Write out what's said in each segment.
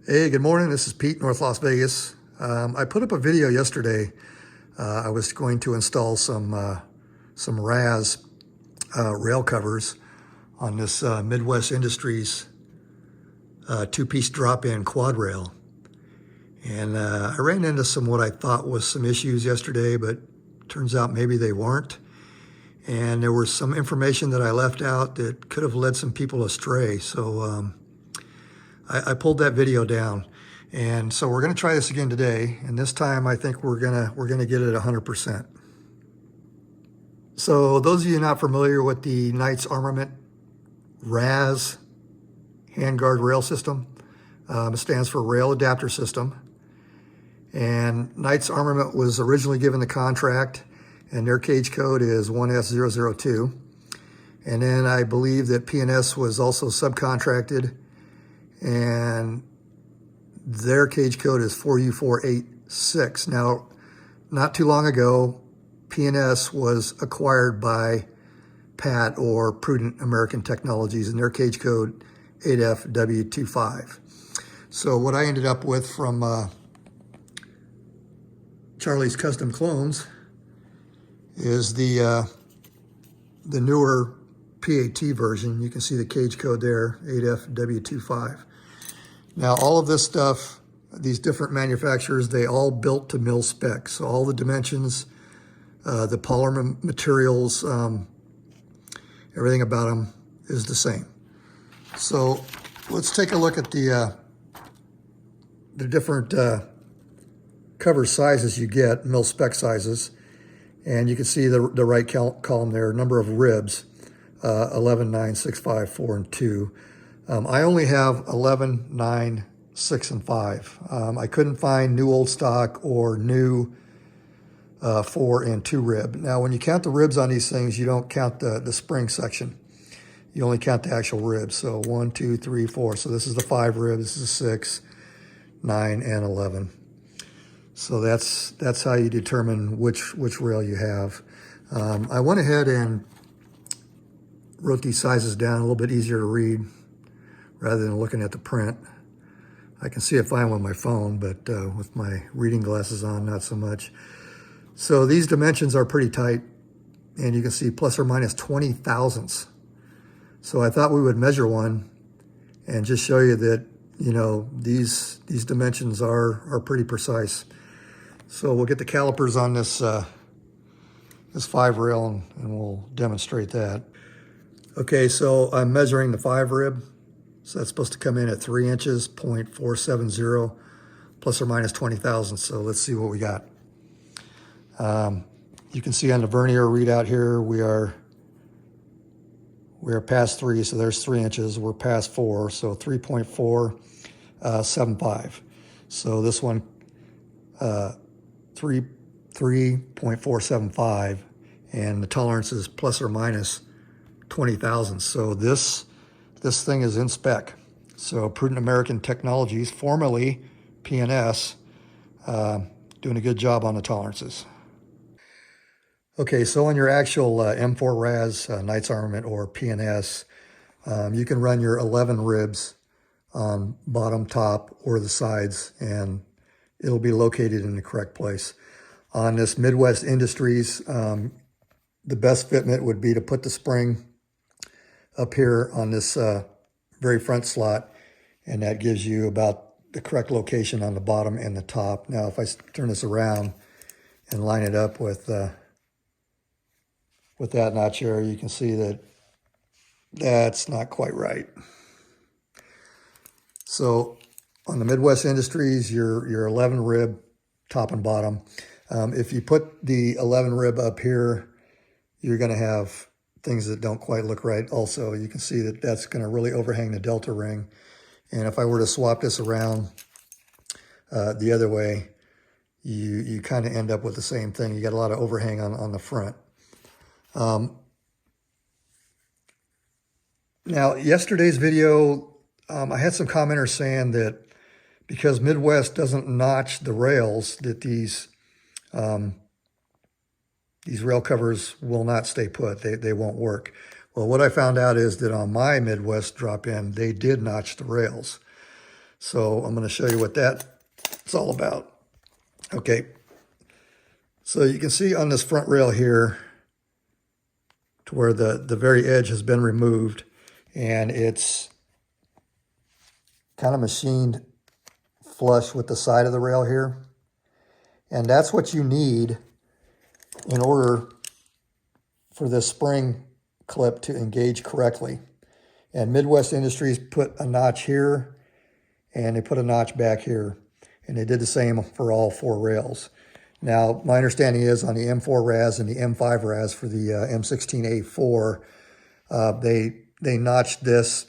Hey, good morning. This is Pete, North Las Vegas. I put up a video yesterday. I was going to install some RAS rail covers on this Midwest Industries two-piece drop-in quad rail. And I ran into what I thought was some issues yesterday, but turns out maybe they weren't. And there was some information that I left out that could have led some people astray. So I pulled that video down, and so we're going to try this again today. And this time, I think we're gonna get it 100%. So those of you not familiar with the Knights Armament RAS handguard rail system, it stands for Rail Adapter System. And Knights Armament was originally given the contract, and their cage code is 1S002. And then I believe that P&S was also subcontracted, and their cage code is 4U486. Now, not too long ago, P&S was acquired by PAT, or Prudent American Technologies, and their cage code 8FW25. So what I ended up with from Charlie's Custom Clones is the newer PAT version. You can see the cage code there, 8FW25. Now, all of this stuff, these different manufacturers, they all built to mill spec. So all the dimensions, the polymer materials, everything about them is the same. So let's take a look at the different cover sizes you get, mill spec sizes. And you can see the right column there, number of ribs, 11, 9, 6, 5, 4, and 2. I only have 11, 9, 6, and 5. I couldn't find new old stock or new 4 and 2 rib. Now, when you count the ribs on these things, you don't count the spring section. You only count the actual ribs. So 1, 2, 3, 4. So this is the 5 ribs. This is 6, 9, and 11. So that's how you determine which rail you have. I went ahead and wrote these sizes down, a little bit easier to read rather than looking at the print. I can see it fine with my phone, but with my reading glasses on, not so much. So these dimensions are pretty tight, and you can see plus or minus 20 thousandths. So I thought we would measure one and just show you that, you know, these dimensions are pretty precise. So we'll get the calipers on this 5 rail and we'll demonstrate that. Okay, so I'm measuring the 5 rib. So that's supposed to come in at 3 inches, 0.470, plus or minus 20 thousandths. So let's see what we got. You can see on the vernier readout here, we are past 3, so there's 3 inches. We're past 4, so 3.475. So this one, 3.475, and the tolerance is plus or minus 20 thousandths. So this thing is in spec. So Prudent American Technologies, formerly P&S, doing a good job on the tolerances. Okay, so on your actual M4 RAS Knights Armament or P&S, you can run your 11 ribs on bottom, top, or the sides, and it'll be located in the correct place. On this Midwest Industries, the best fitment would be to put the spring up here on this very front slot, and that gives you about the correct location on the bottom and the top. Now, if I turn this around and line it up with that notch here, you can see that that's not quite right. So on the Midwest Industries, your 11 rib, top and bottom. If you put the 11 rib up here, you're going to have things that don't quite look right. Also, you can see that that's going to really overhang the delta ring. And if I were to swap this around the other way, you kind of end up with the same thing. You got a lot of overhang on the front. Now, yesterday's video, I had some commenters saying that because Midwest doesn't notch the rails, that these rail covers will not stay put. They won't work. Well, what I found out is that on my Midwest drop-in, they did notch the rails. So I'm going to show you what that's all about. Okay, so you can see on this front rail here to where the very edge has been removed, and it's kind of machined flush with the side of the rail here. And that's what you need in order for this spring clip to engage correctly. And Midwest Industries put a notch here, and they put a notch back here. And they did the same for all 4 rails. Now, my understanding is on the M4 RAS and the M5 RAS for the M16A4, they notched this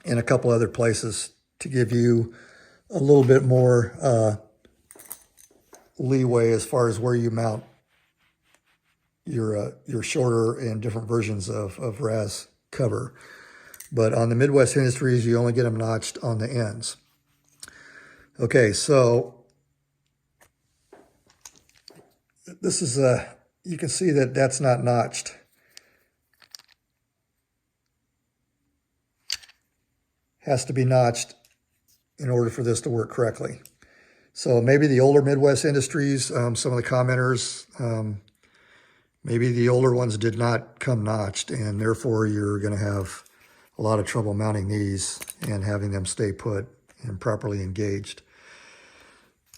in a couple other places to give you a little bit more leeway as far as where you mount your shorter and different versions of RAS cover. But on the Midwest Industries, you only get them notched on the ends. Okay, so this is you can see that that's not notched. Has to be notched in order for this to work correctly. So maybe the older Midwest Industries, some of the commenters, maybe the older ones did not come notched, and therefore you're going to have a lot of trouble mounting these and having them stay put and properly engaged.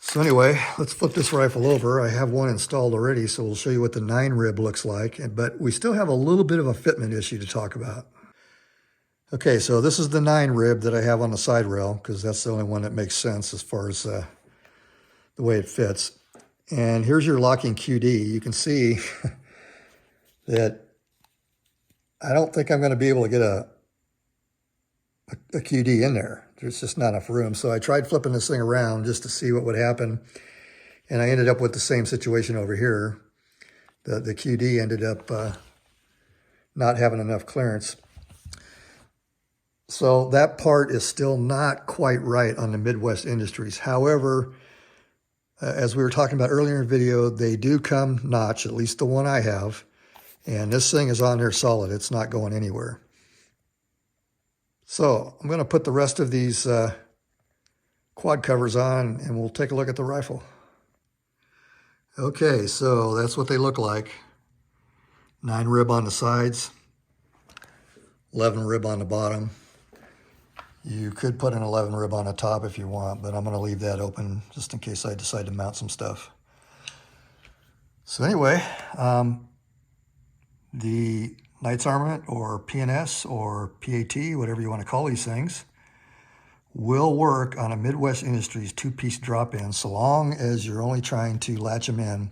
So anyway, let's flip this rifle over. I have one installed already, so we'll show you what the 9 rib looks like, but we still have a little bit of a fitment issue to talk about. Okay, so this is the 9 rib that I have on the side rail, because that's the only one that makes sense as far as the way it fits. And here's your locking QD. You can see that I don't think I'm going to be able to get a QD in there. There's just not enough room. So I tried flipping this thing around just to see what would happen. And I ended up with the same situation over here. The QD ended up not having enough clearance. So that part is still not quite right on the Midwest Industries. However, as we were talking about earlier in the video, they do come notched, at least the one I have. And this thing is on there solid. It's not going anywhere. So I'm going to put the rest of these quad covers on, and we'll take a look at the rifle. Okay, so that's what they look like. 9 rib on the sides, 11 rib on the bottom. You could put an 11 rib on the top if you want, but I'm going to leave that open just in case I decide to mount some stuff. So anyway, the Knights Armament, or PNS, or PAT, whatever you want to call these things, will work on a Midwest Industries 2-piece drop-in so long as you're only trying to latch them in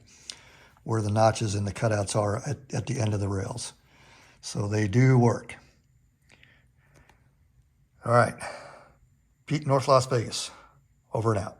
where the notches and the cutouts are at the end of the rails. So they do work. All right, Pete, North Las Vegas, over and out.